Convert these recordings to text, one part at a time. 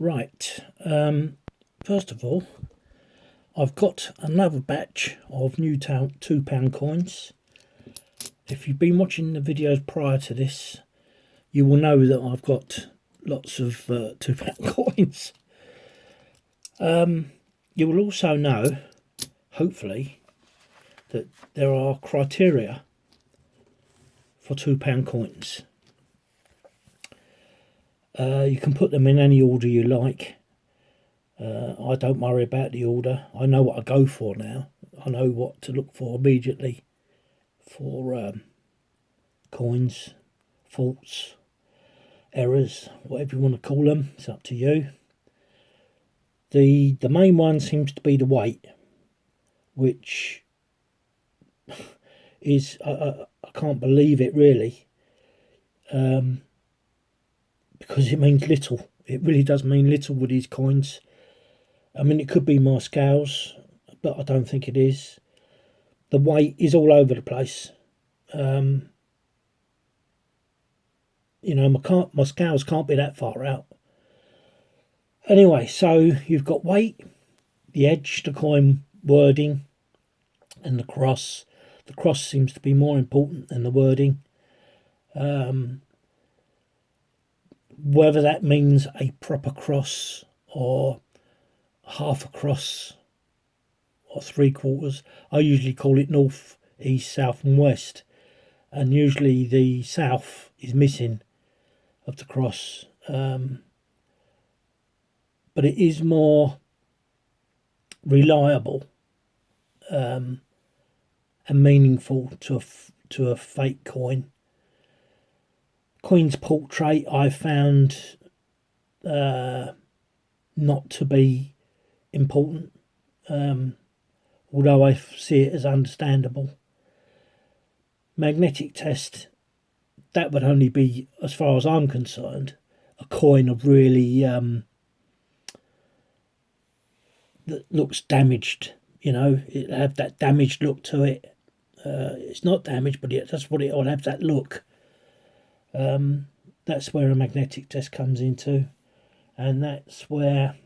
Right, first of all, I've got another batch of new £2 coins. If you've been watching the videos prior to this, you will know that I've got lots of £2 coins. You will also know, hopefully, that there are criteria for £2 coins. You can put them in any order you like. I don't worry about the order. I know what I go for now. I know what to look for immediately for coins, faults, errors, whatever you want to call them. It's up to you. The main one seems to be the weight, which is I can't believe it really, because it means little. It really does mean little with these coins. I mean, it could be my scales, but I don't think it is. The weight is all over the place. You know, my scales can't be that far out. Anyway, so you've got weight, the edge, the coin wording, and the cross. The cross seems to be more important than the wording. Whether that means a proper cross or half a cross or 3/4. I usually call it north, east, south and west, and usually the south is missing of the cross, but it is more reliable and meaningful to a fake coin. Queen's portrait I found not to be important, although I see it as understandable. Magnetic test, that would only be, as far as I'm concerned, a coin of really that looks damaged. You know, it'll have that damaged look to it. It's not damaged, but that's what it'll have, that look. That's where a magnetic test comes into, and that's where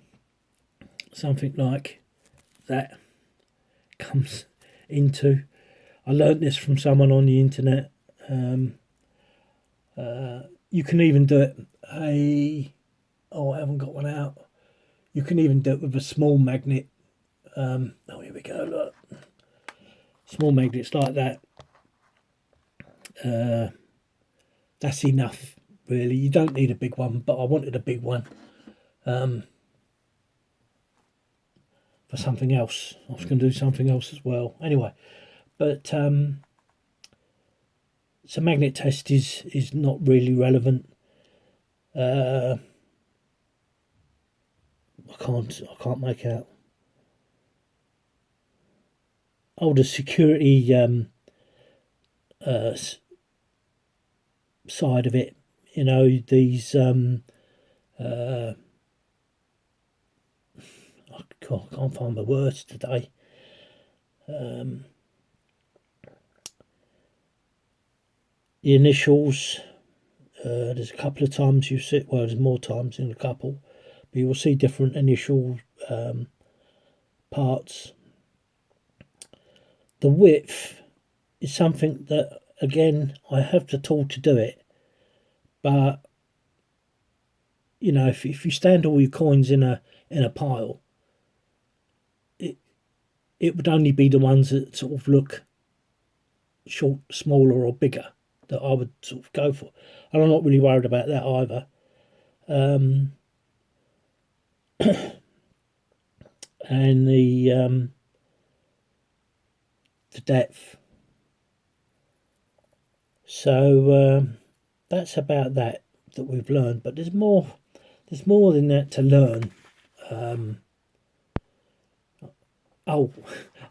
something like that comes into. I learnt this from someone on the internet. You can even do it I haven't got one out. You can even do it with a small magnet. Here we go, look. Small magnets like that. That's enough, really. You don't need a big one, but I wanted a big one for something else. I was going to do something else as well. Anyway, but so magnet test is not really relevant. I can't make out. Oh, the security side of it. You know, these I can't find my words today. The initials, there's a couple of times you see, well, there's more times in a couple, but you will see different initial parts. The width is something that, again, I have the tool to do it, but you know, if you stand all your coins in a pile, it would only be the ones that sort of look short, smaller or bigger that I would sort of go for, and I'm not really worried about that either. And the depth. So that's about that we've learned, but there's more than that to learn. I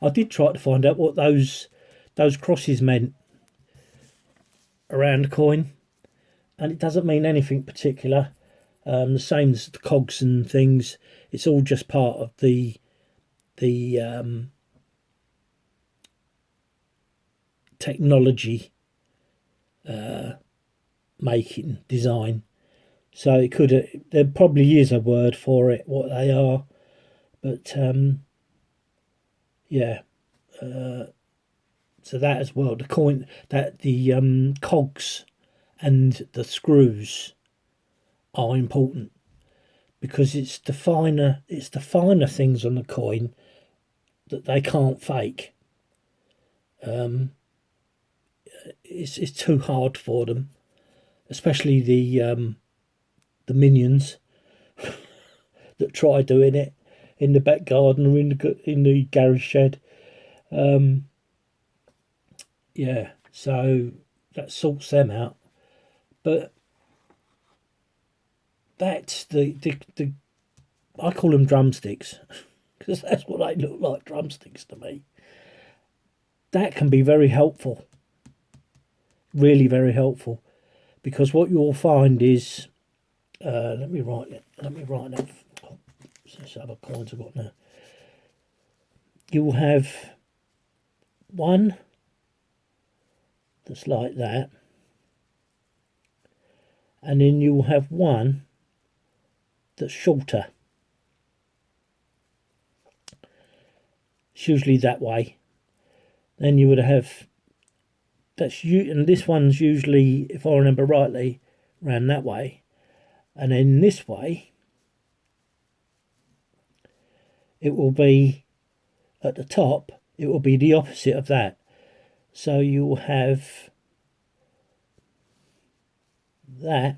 did try to find out what those crosses meant around the coin, and it doesn't mean anything particular. The same as the cogs and things. It's all just part of the technology making design. So it could, there probably is a word for it, what they are, but yeah. So that as well, the coin, that the cogs and the screws are important because it's the finer things on the coin that they can't fake. It's too hard for them, especially the minions that try doing it in the back garden or in the garage shed. Yeah, so that sorts them out. But that's the I call them drumsticks because that's what they look like, drumsticks to me. That can be very helpful, really very helpful, because what you'll find is, let me write it. Let me write that. This other coins I've got now. You'll have one that's like that, and then you'll have one that's shorter. It's usually that way. Then you would have that's you, and this one's usually, if I remember rightly, ran that way, and then this way it will be at the top. It will be the opposite of that. So you'll have that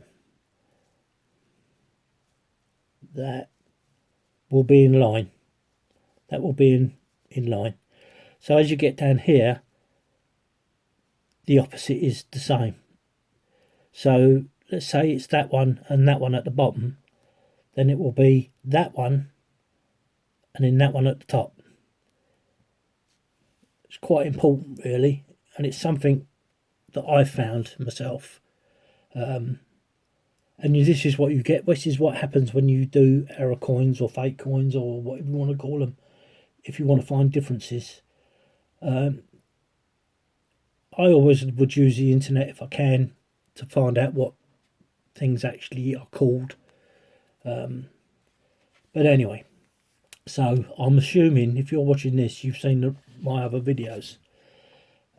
will be in line. That will be in line. So as you get down here, the opposite is the same. So let's say it's that one and that one at the bottom, then it will be that one and then that one at the top. It's quite important, really, and it's something that I've found myself. And this is what you get. This is what happens when you do error coins or fake coins or whatever you want to call them. If you want to find differences, I always would use the internet if I can to find out what things actually are called. But anyway, so I'm assuming if you're watching this, you've seen my other videos.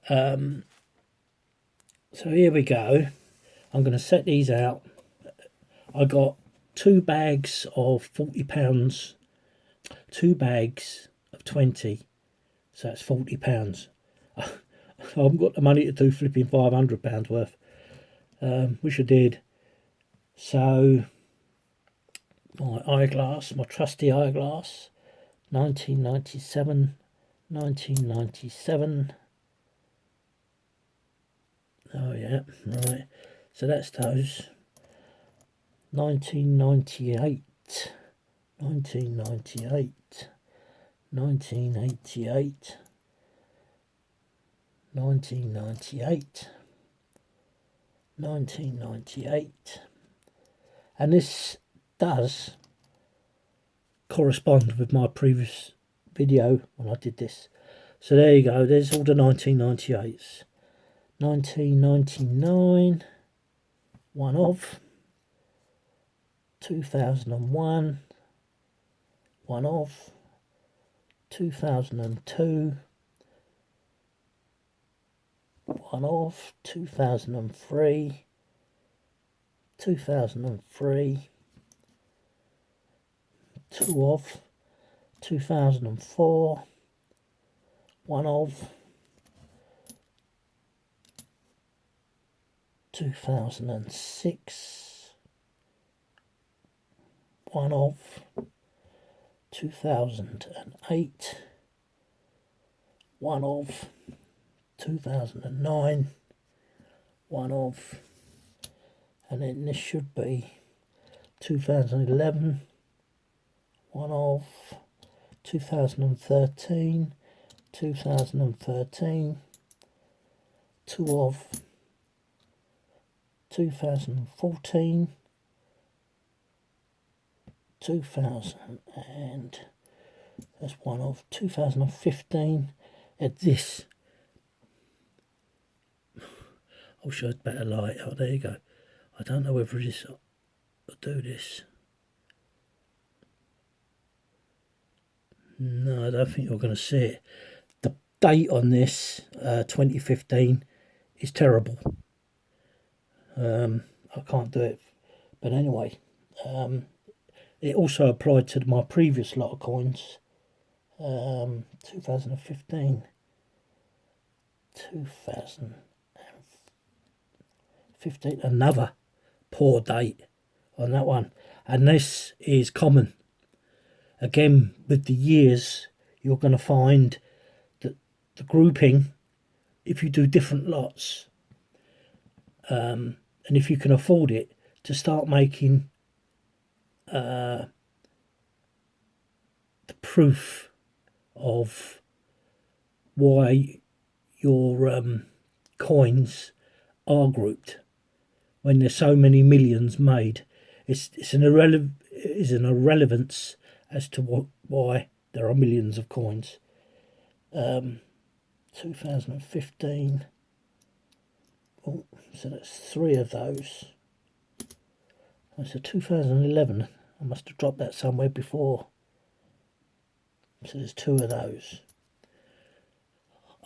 So here we go. I'm going to set these out. I got 2 bags of £40, 2 bags of 20, so that's £40. I haven't got the money to do flipping £500 worth. Wish I did. So my eyeglass, my trusty eyeglass, 1997. Oh yeah, right. So that's those. 1998, 1998, 1988, 1998, 1998, and this does correspond with my previous video when I did this. So there you go, there's all the 1998s. 1999, one of. 2001, one of. 2002, one of. 2003, 2003, two of. 2004, one of. 2006, one of. 2008, one of. 2009, one of. And then this should be 2011, one of. 2013, 2013, two of. 2014, 2000 and that's one of. 2015. At this, I wish I had better light. Oh, there you go. I don't know whether it's to do this. No, I don't think you're going to see it. The date on this, 2015, is terrible. I can't do it. But anyway, it also applied to my previous lot of coins. 2015. 2015, another poor date on that one. And this is common. Again, with the years, you're going to find that the grouping, if you do different lots, and if you can afford it, to start making the proof of why your coins are grouped when there's so many millions made. It's an irrelevance as to why there are millions of coins. 2015. Oh, so that's 3 of those. So 2011. I must have dropped that somewhere before. So there's 2 of those.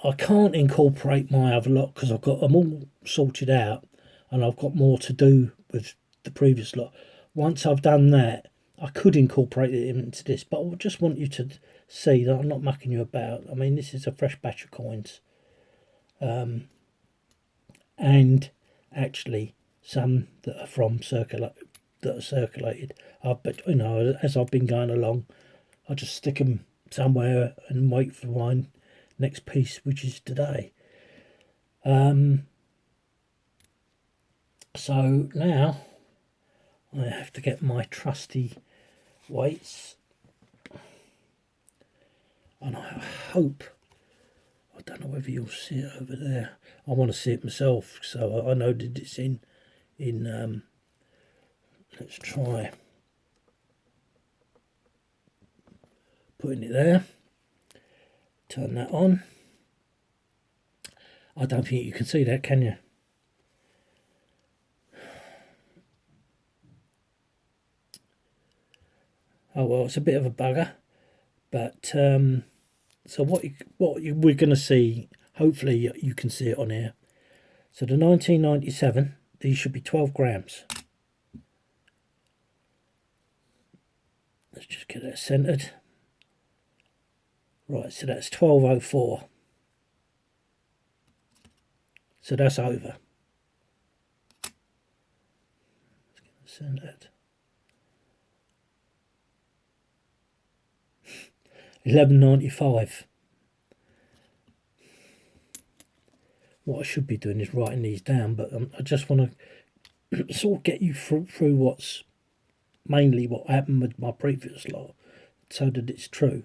I can't incorporate my other lot because I've got them all sorted out, and I've got more to do with the previous lot. Once I've done that, I could incorporate it into this, but I just want you to see that I'm not mucking you about. I mean, this is a fresh batch of coins. And actually some that are circulated. But you know, as I've been going along, I just stick them somewhere and wait for my next piece, which is today. So now I have to get my trusty weights, and I hope, I don't know whether you'll see it over there. I want to see it myself, so I know that it's in let's try putting it there. Turn that on. I don't think you can see that, can you? Oh well, it's a bit of a bugger, but so we're going to see, hopefully you can see it on here. So the 1997, these should be 12 grams. Let's just get that centered. Right, so that's 1204. So that's over. Let's get it centered. 1195. What I should be doing is writing these down, but I just want to sort of get you through what's mainly what happened with my previous lot, so that it's true.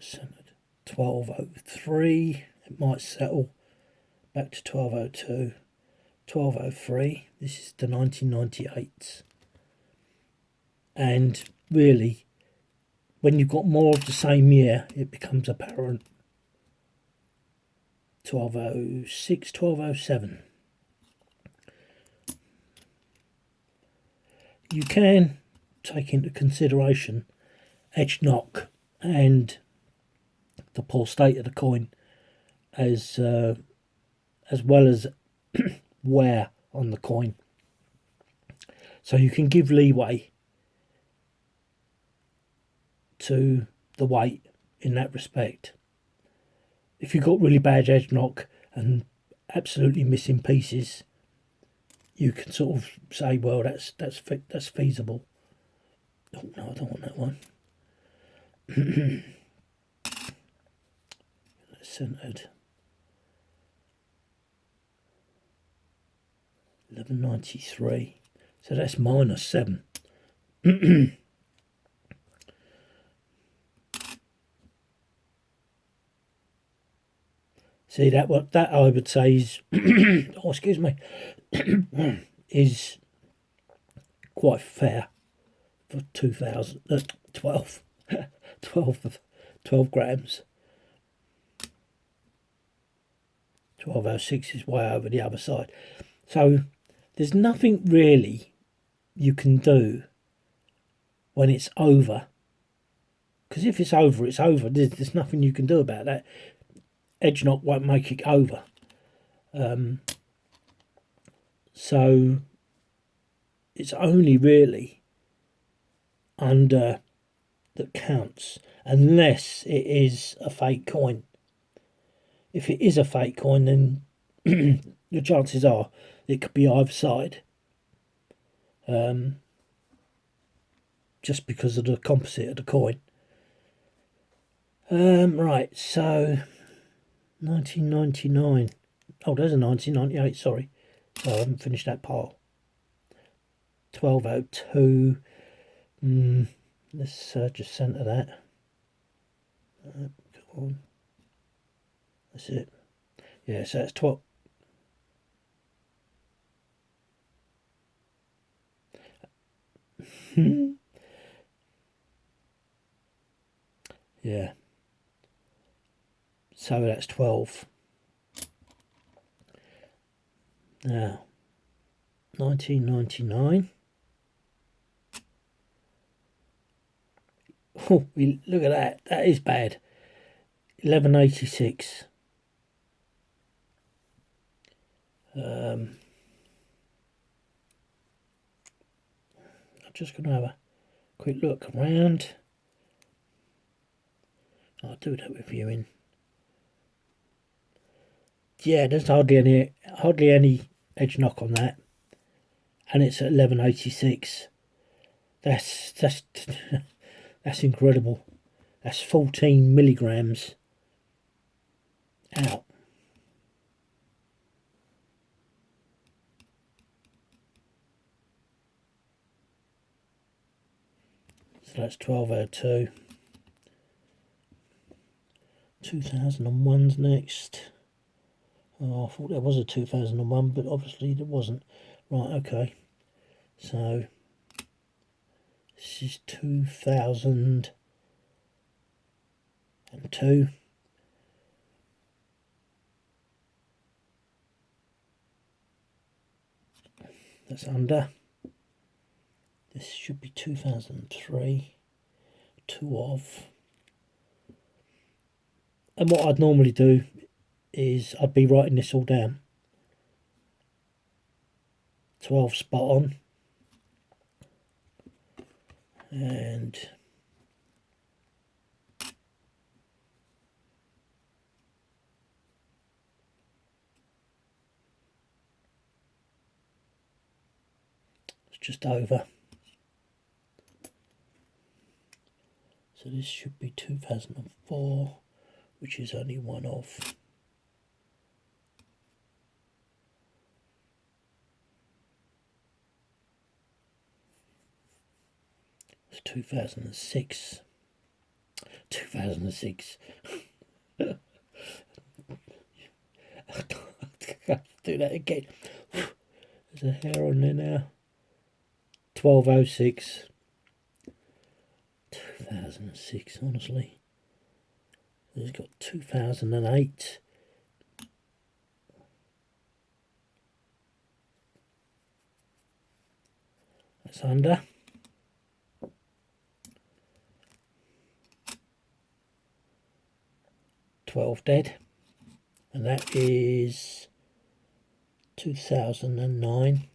Centered. 1203. It might settle back to 1202. 1203. This is the 1998s. And really, when you've got more of the same year, it becomes apparent. 1206, 1207. You can take into consideration edge knock and the poor state of the coin, as well as wear on the coin. So you can give leeway to the weight in that respect. If you've got really bad edge knock and absolutely missing pieces, you can sort of say, well, that's feasible. Oh no, I don't want that one. Centered. 1193. So that's -7. See, that I would say is oh, excuse me, is quite fair for 2012 12 grams. 1206 is way over the other side. So there's nothing really you can do when it's over. Because if it's over, it's over. There's nothing you can do about that. Edge knock won't make it over. So it's only really under that counts, unless it is a fake coin. If it is a fake coin, then the chances are it could be either side, just because of the composite of the coin. Right, so 1999. Oh, there's a 1998, sorry. So I haven't finished that part. 1202. Let's just centre that. Come on. That's it. Yeah, so that's 12. Yeah. So that's 12. Now, 1999. Oh, look at that. That is bad. 1186. I'm just going to have a quick look around. I'll do that with you in. Yeah, there's hardly any edge knock on that, and it's at 1186. That's that's incredible. That's 14 milligrams out. So that's 1202. 2001's next. Oh, I thought there was a 2001, but obviously there wasn't. Right, okay. So this is 2002. That's under. This should be 2003. 2 of. And what I'd normally do is I'd be writing this all down. 12 spot on. And it's just over. So this should be 2004, which is only 1 off. It's 2006. 2006. I can't do that again. There's a hair on there now. 1206. 2006, honestly. There's got 2008. That's under. 12 dead. And that is 2009.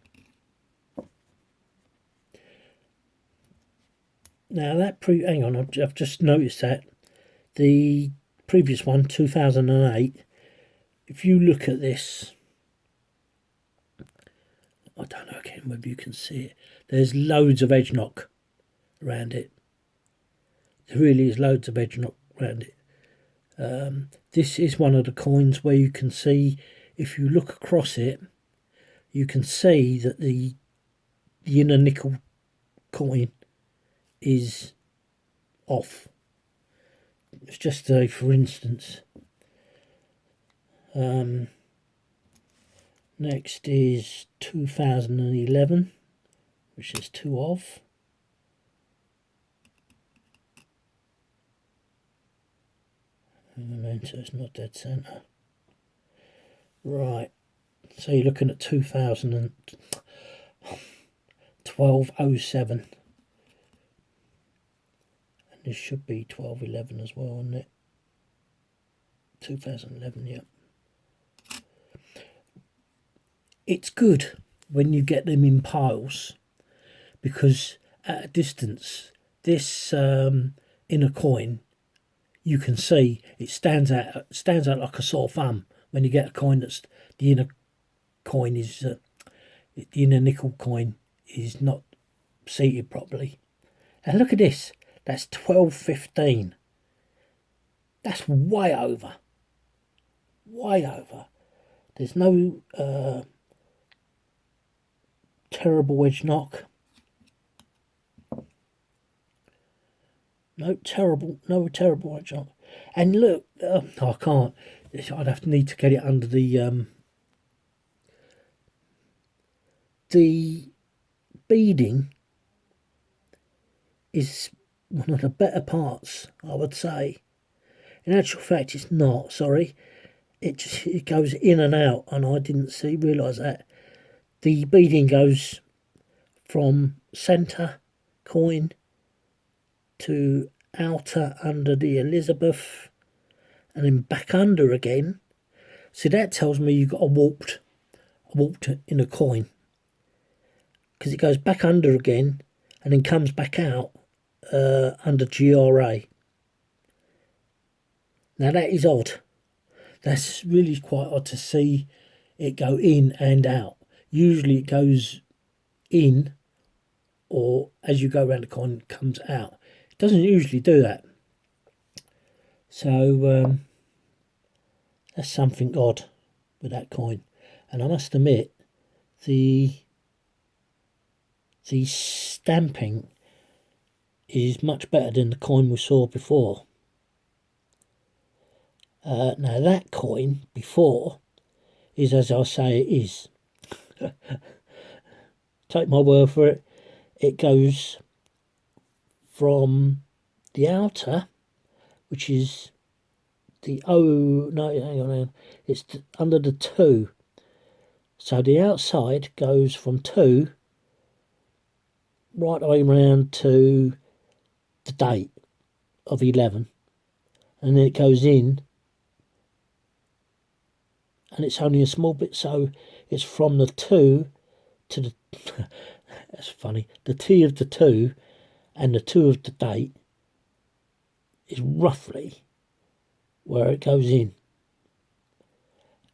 Now that hang on, I've just noticed that the previous one, 2008, if you look at this, I don't know again whether you can see it, there's loads of edge knock around it. There really is loads of edge knock around it. This is one of the coins where you can see, if you look across it, you can see that the inner nickel coin is off. It's just a for instance. Next is 2011, which is 2 of. So it's not dead centre. Right, so you're looking at 2012-07. And this should be 12-11 as well, isn't it? 2011, yeah. It's good when you get them in piles, because at a distance, this inner coin, you can see it stands out like a sore thumb when you get a coin that's the inner coin is the inner nickel coin is not seated properly. And look at this, that's 1215. That's way over. Way over. There's no terrible edge knock. No terrible edge knock. And look, I can't. I'd need to get it under the beading is one of the better parts, I would say. In actual fact, it's not. Sorry, it goes in and out, and I didn't realise that. The beading goes from centre coin to outer under the Elizabeth, and then back under again. So that tells me you've got a warped in a coin, because it goes back under again and then comes back out under GRA. Now that is odd. That's really quite odd to see it go in and out. Usually it goes in, or as you go around the coin, it comes out. It doesn't usually do that. So that's something odd with that coin. And I must admit, the stamping is much better than the coin we saw before. Now that coin before is as I say it is. Take my word for it. It goes from the outer, which is the hang on, it's under the 2. So the outside goes from 2 right the way around to the date of 11, and then it goes in, and it's only a small bit, so it's from the 2 to the that's funny, the T of the 2 and the 2 of the date is roughly where it goes in.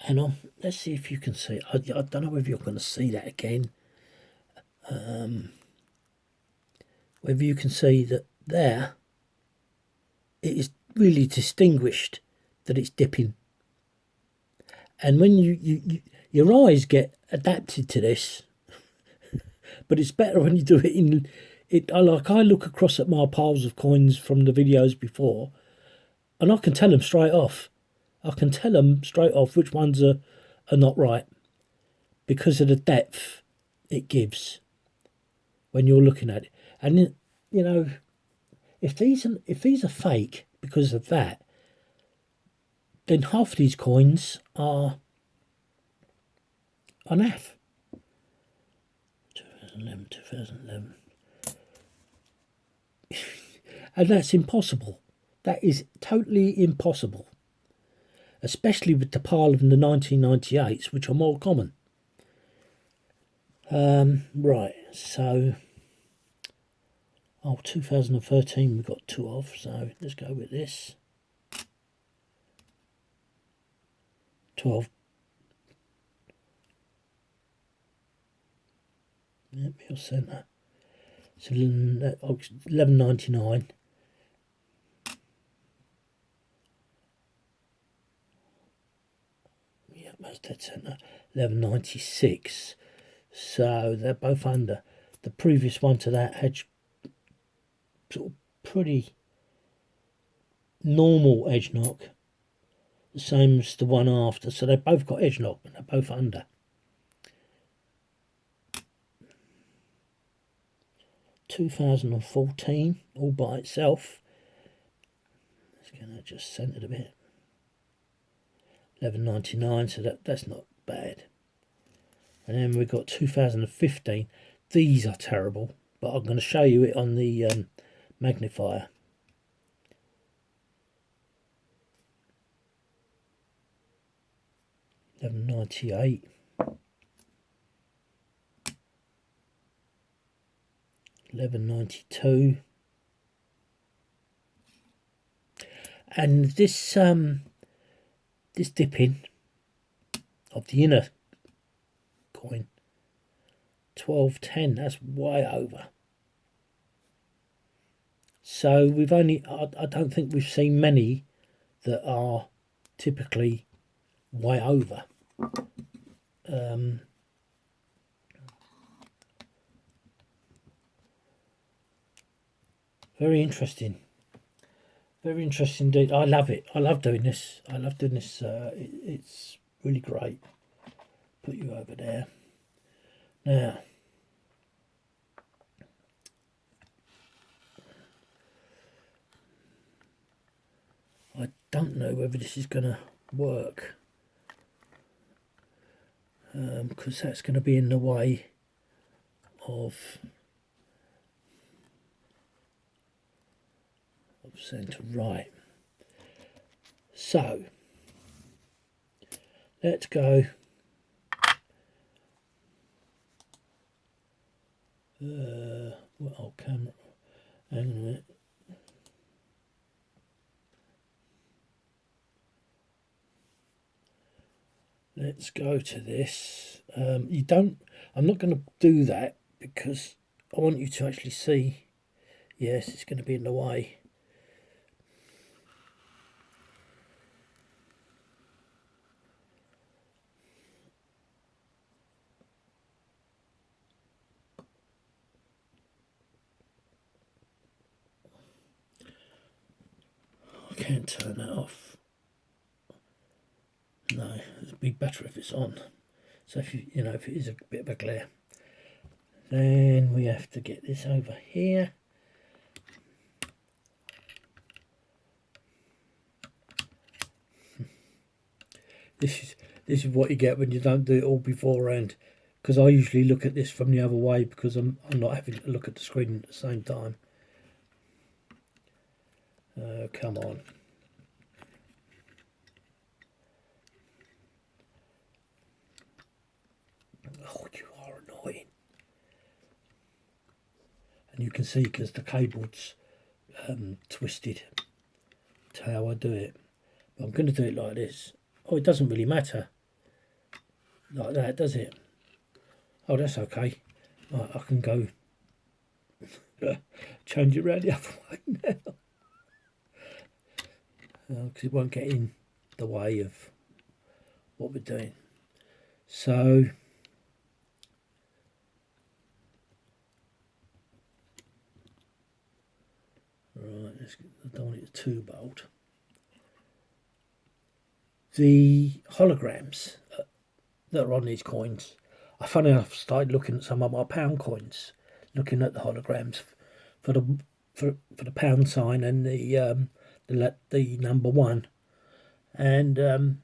And let's see if you can see it. I don't know whether you're going to see that again. Whether you can see that there, it is really distinguished that it's dipping. And when your eyes get adapted to this, but it's better when you do it in it. I look across at my piles of coins from the videos before, and I can tell them straight off. I can tell them straight off which ones are not right, because of the depth it gives when you're looking at it. And you know, if these are fake because of that, then half these coins are naff. 2011. And that's impossible. That is totally impossible. Especially with the pile of the 1998s, which are more common. Right, so 2013 we've got 2 of, so let's go with this. 12. Yep, middle centre. So 11.99. Yep, that's dead centre. 11.96. So they're both under. The previous one to that had sort of pretty normal edge knock, the same as the one after. So they've both got edge knock, and they're both under. 2014, all by itself. It's going to just centre a bit. 11.99, so that's not bad. And then we've got 2015. These are terrible, but I'm going to show you it on the magnifier. $11.98. $11.92. And this dipping of the inner coin, 12.10. That's way over. So we've only, I don't think we've seen many that are typically way over. Very interesting. Very interesting indeed. I love it. I love doing this. I love doing this. It's really great. Put you over there. Now, I don't know whether this is going to work, because that's going to be in the way of centre right. So let's go. Well, camera. Hang on a minute. Let's go to this. You don't. I'm not going to do that because I want you to actually see. Yes, it's going to be in the way. I can't turn that off. No, it'd be better if it's on. So if if it is a bit of a glare, then we have to get this over here. This is what you get when you don't do it all beforehand. Because I usually look at this from the other way because I'm not having to look at the screen at the same time. Come on. Oh, you are annoying. And you can see because the cable's twisted to how I do it. But I'm going to do it like this. Oh, it doesn't really matter like that, does it? Oh, that's okay. Right, I can go change it around the other way now. Because it won't get in the way of what we're doing. So right, I don't want it too bold. The holograms that are on these coins, I funny enough started looking at some of my pound coins, looking at the holograms for the pound sign and the number one, and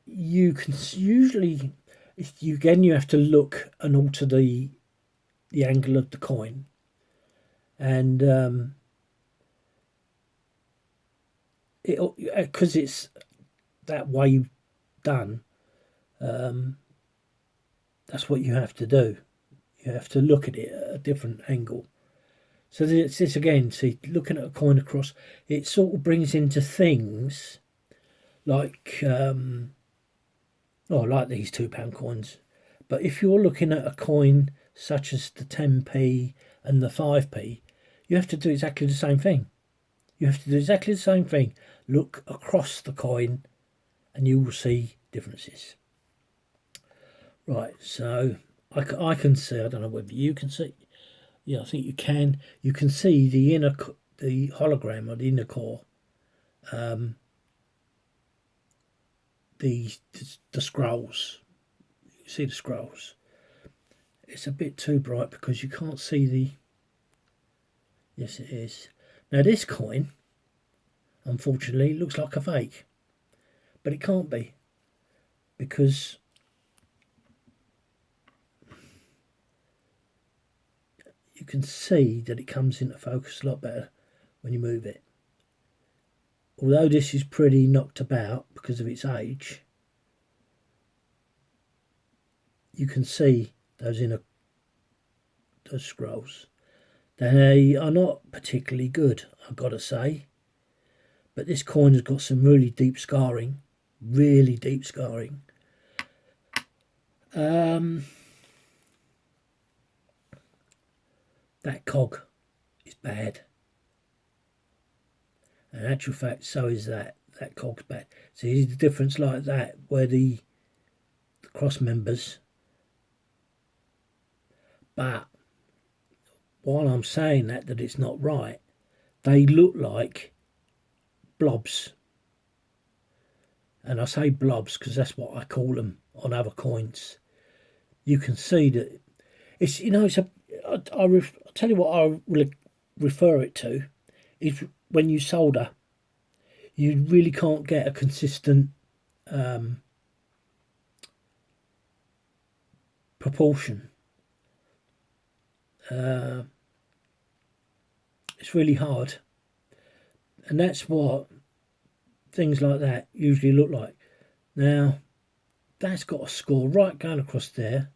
you can usually, you have to look and alter the angle of the coin, and because it's that way done, that's what you have to do. You have to look at it at a different angle. So this again, see, looking at a coin across, it sort of brings into things like like these £2 coins. But if you're looking at a coin such as the 10p and the 5p, you have to do exactly the same thing. You have to do exactly the same thing. Look across the coin and you will see differences. Right, so I can see, I don't know whether you can see. Yeah, I think you can. You can see the hologram or the inner core. The scrolls. You see the scrolls. It's a bit too bright because you can't see the. Yes, it is. Now this coin, unfortunately, it looks like a fake. But it can't be, because you can see that it comes into focus a lot better when you move it. Although this is pretty knocked about because of its age, you can see those scrolls. They are not particularly good, I've got to say. But this coin has got some really deep scarring. Really deep scarring. That cog is bad. And in actual fact, so is that. That cog's bad. See the difference like that, where the cross members. But while I'm saying that it's not right, they look like blobs. And I say blobs because that's what I call them on other coins. You can see that it's, I'll tell you what I refer it to. Is when you solder, you really can't get a consistent proportion. It's really hard, and that's what things like that usually look like. Now, that's got a score right going across there.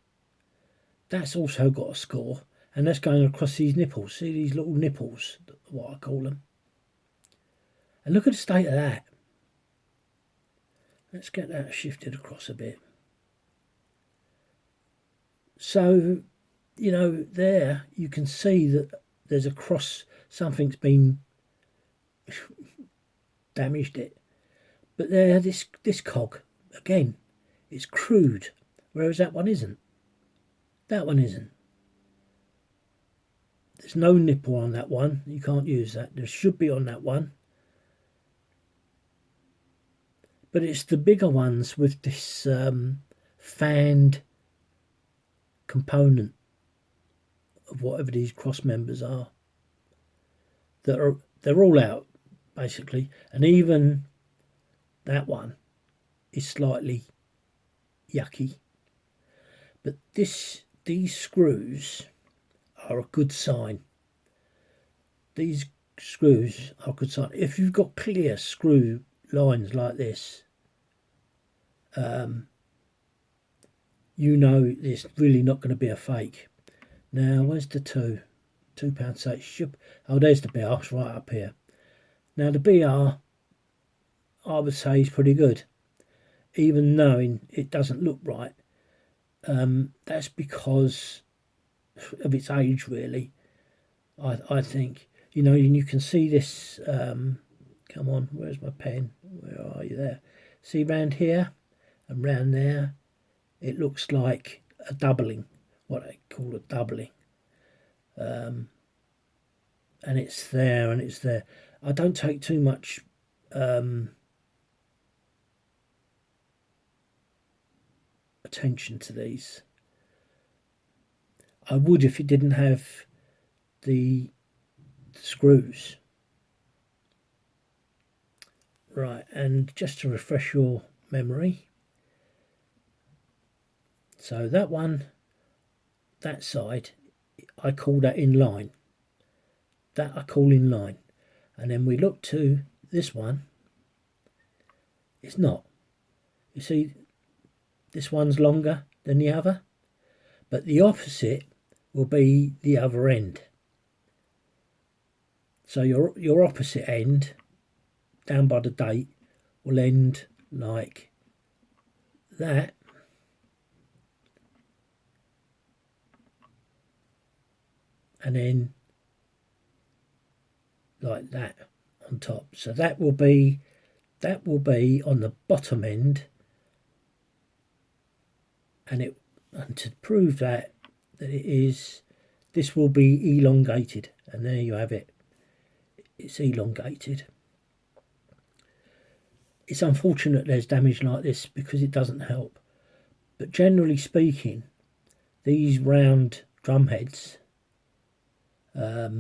That's also got a score, and that's going across these nipples. See these little nipples, what I call them. And look at the state of that. Let's get that shifted across a bit. So, there you can see that there's a cross, something's been damaged it. But there, this cog, again, it's crude, whereas that one isn't. That one isn't. There's no nipple on that one. You can't use that. There should be on that one. But it's the bigger ones with this fanned component of whatever these cross members are. They're all out, basically. And even that one is slightly yucky. But these screws are a good sign. These screws are a good sign. If you've got clear screw lines like this, you know it's really not going to be a fake. Now, where's the £2.8? Oh, there's the BR, it's right up here. Now, the BR, I would say, is pretty good, even knowing it doesn't look right. That's because of its age, really. I think, and you can see this. Come on, where's my pen? Where are you there? See round here and round there, it looks like a doubling, what I call a doubling. And it's there and it's there. I don't take too much attention to these. I would if it didn't have the screws. Right, and just to refresh your memory, so that one, that side, I call that in line. That I call in line. And then we look to this one, it's not. You see, this one's longer than the other, but the opposite will be the other end. So your opposite end, down by the date, will end like that. And then like that on top. So that will be on the bottom end, and to prove that it is, this will be elongated, and there you have it. It's elongated. It's unfortunate there's damage like this because it doesn't help, but generally speaking, these round drum heads are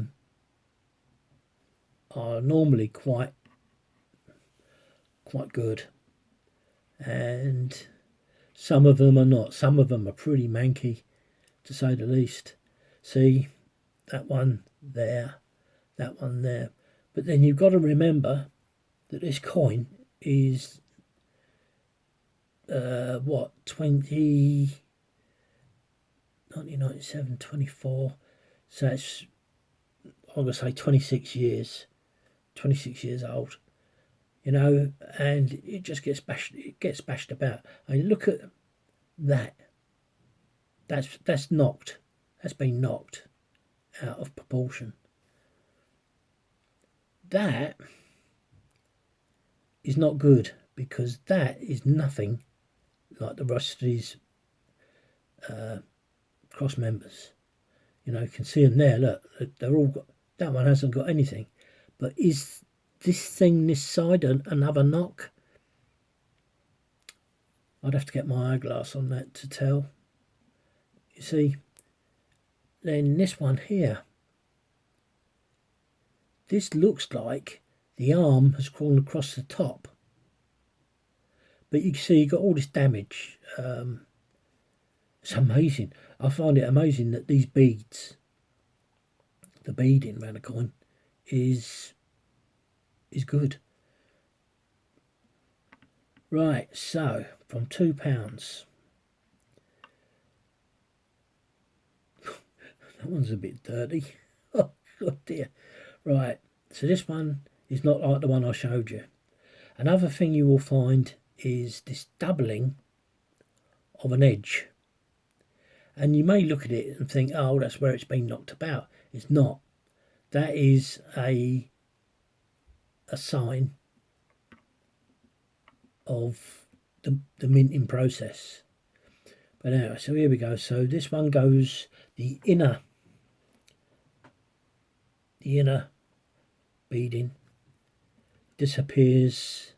normally quite quite good, and some of them are not. Some of them are pretty manky, to say the least. See, that one there, that one there. But then you've got to remember that this coin is what, 1997, 24. So it's, I'm going to say 26 years old, you know, and it just gets bashed, about. I mean, look at that. That's knocked. That's been knocked out of proportion. That is not good, because that is nothing like the rest of these cross members. You know, you can see them there. Look, they're all got. That one hasn't got anything. But is this thing this side another knock? I'd have to get my eyeglass on that to tell. You see, then this one here, this looks like the arm has crawled across the top. But you can see you've got all this damage. It's amazing. I find it amazing that these beads, the beading around the coin, is good. Right, so from £2. That one's a bit dirty. Oh, God dear. Right, so this one is not like the one I showed you. Another thing you will find is this doubling of an edge. And you may look at it and think, oh, that's where it's been knocked about. It's not. That is a sign of the minting process. But anyway, so here we go. So this one goes, the inner beading disappears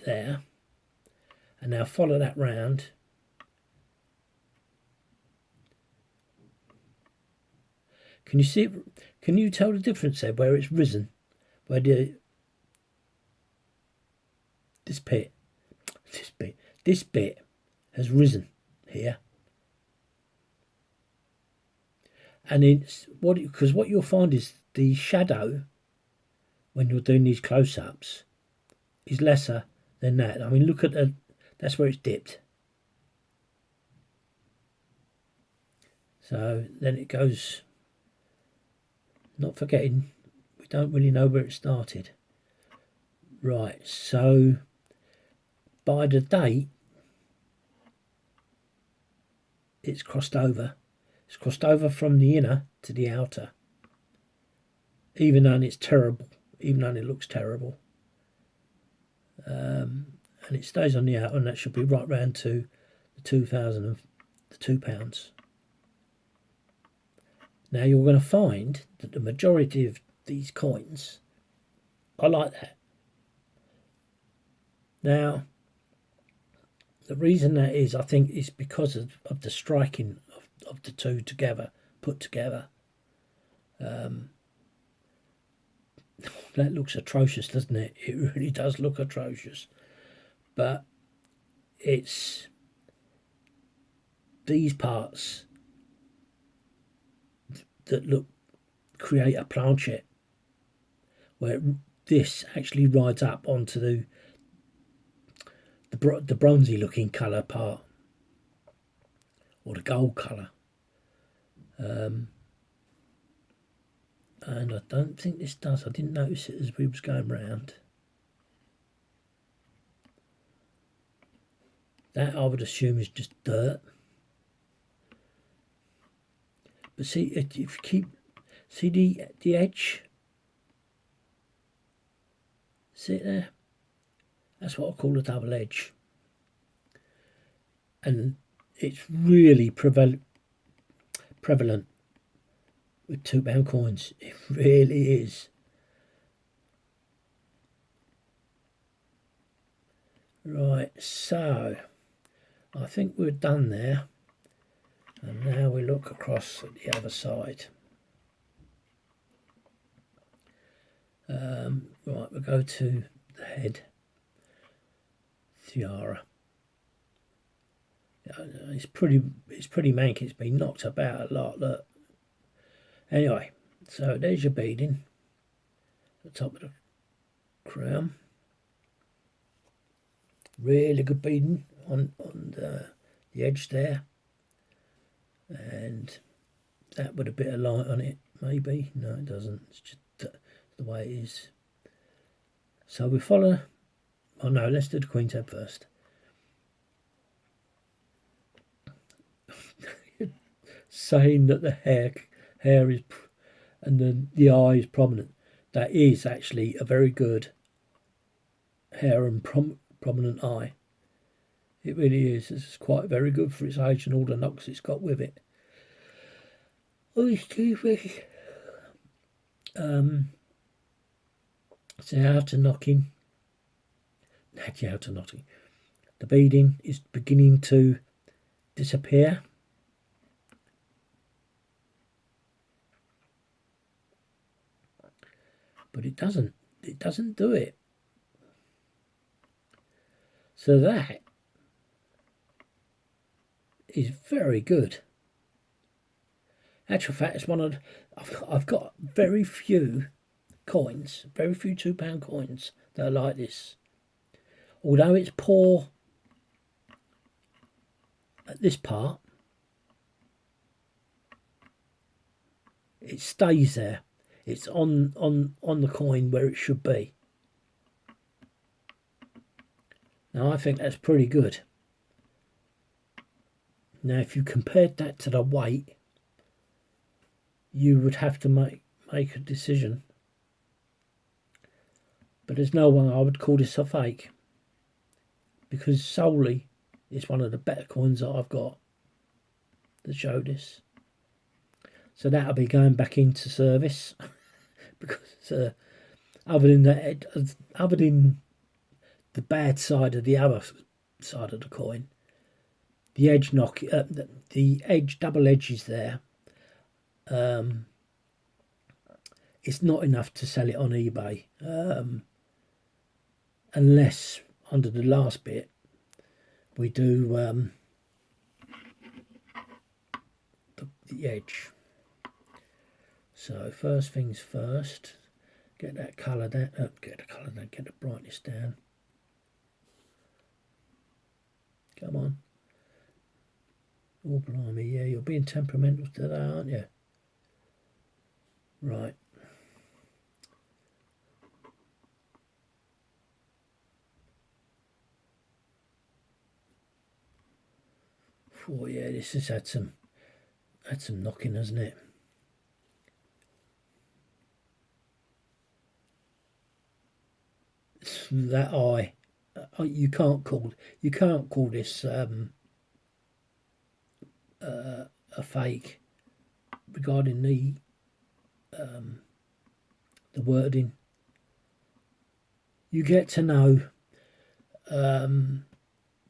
there, and now follow that round. Can you see it? Can you tell the difference there where it's risen, where this bit has risen here, and it's because what you'll find is the shadow when you're doing these close-ups is lesser than that. I mean, look at that's where it's dipped. So then it goes, not forgetting, we don't really know where it started. Right, so by the date it's crossed over. It's crossed over from the inner to the outer. Even though it's terrible, even though it looks terrible. And it stays on the outer, and that should be right round to the 2000 of the £2. Now you're going to find that the majority of these coins are like that. Now, the reason that is, I think, is because of the striking of the two together, put together. That looks atrocious, doesn't it? It really does look atrocious. But it's these parts that create a planchet, where this actually rides up onto the bronzy looking colour part, or the gold colour. And I don't think this does. I didn't notice it as we was going round. That I would assume is just dirt. But see, if you see the edge, see it there? That's what I call a double edge. And it's really prevalent with £2 coins. It really is. Right, so I think we're done there. And now we look across at the other side. Right, we'll go to the head tiara. It's pretty manky. It's been knocked about a lot. Look. Anyway, so there's your beading at the top of the crown. Really good beading on the edge there, and that with a bit of light on it, maybe. No, it doesn't. It's just the way it is. So we follow. Oh no, let's do the Queen's head first. Saying that the hair is and the eye is prominent. That is actually a very good hair and prominent eye. It really is. It's quite very good for its age and all the knocks it's got with it. Oh, excuse me. So outer knocking. That's the outer knocking. The beading is beginning to disappear. But it doesn't do it. So that is very good. Actual fact, it's one of I've got very few coins, very few £2 coins that are like this. Although it's poor at this part, it stays there. It's on the coin where it should be. Now I think that's pretty good. Now if you compared that to the weight, you would have to make a decision. But there's no one I would call this a fake, because solely it's one of the better coins that I've got that show this. So that'll be going back into service because other than the bad side of the other side of the coin, the edge the edge double edges there. It's not enough to sell it on eBay, unless under the last bit we do the edge. So first things first, get that colour down, get the brightness down. Come on. Oh blimey, yeah, you're being temperamental today, aren't you? Right. Oh yeah, this has had some knocking, hasn't it? That eye, you can't call this a fake regarding the wording. You get to know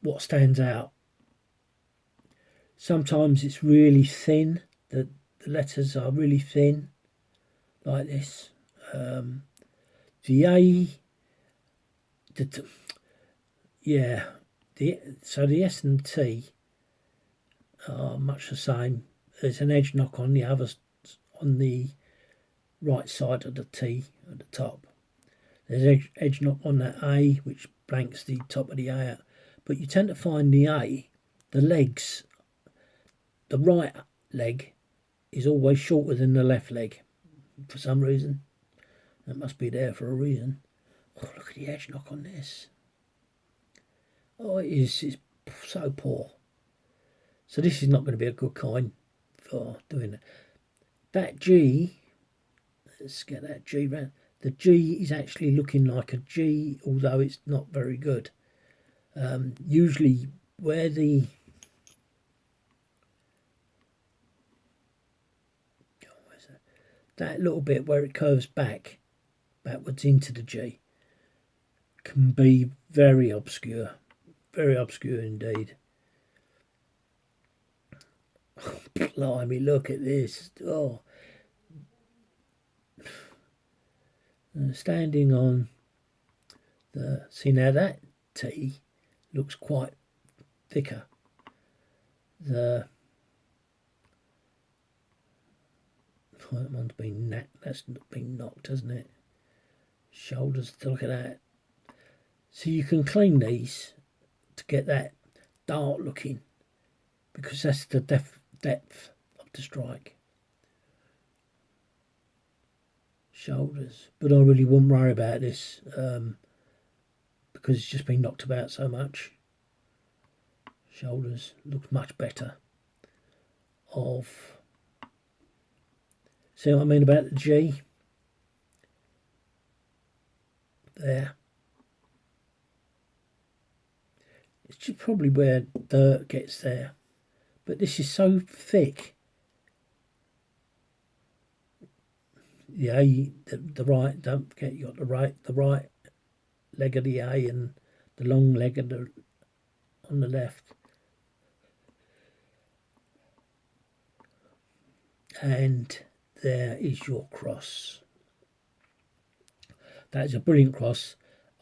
what stands out. Sometimes it's really thin. The letters are really thin, like this. The A, so the S and T are much the same. There's an edge knock on the others on the right side of the T at the top. There's edge knock on that A, which blanks the top of the A out. But you tend to find the A, the legs, the right leg is always shorter than the left leg for some reason. That must be there for a reason. Oh, look at the edge knock on this. Oh, it's so poor. So this is not going to be a good coin for doing that. That G, let's get that G round. The G is actually looking like a G, although it's not very good. Usually where that little bit where it curves backwards into the G can be very obscure indeed. Oh, blimey, look at this. Oh, Standing on the, see now that T looks quite thicker. That one's been that's been knocked, hasn't it? Shoulders, look at that. So you can clean these to get that dark looking, because that's the depth of the strike. Shoulders, but I really wouldn't worry about this because it's just been knocked about so much. Shoulders looks much better. See what I mean about the G? There. It's just probably where dirt gets there. But this is so thick. The A, the right, don't forget you got the right leg of the A and the long leg of the on the left. And there is your cross. That is a brilliant cross.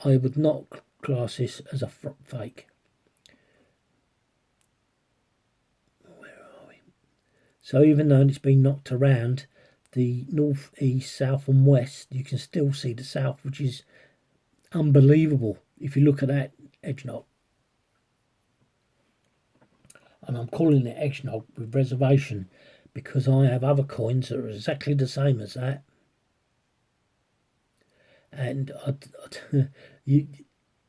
I would not class this as a fake. Where are we? So even though it's been knocked around the north, east, south and west, you can still see the south, which is unbelievable if you look at that edge knock. And I'm calling it edge knock with reservation because I have other coins that are exactly the same as that. And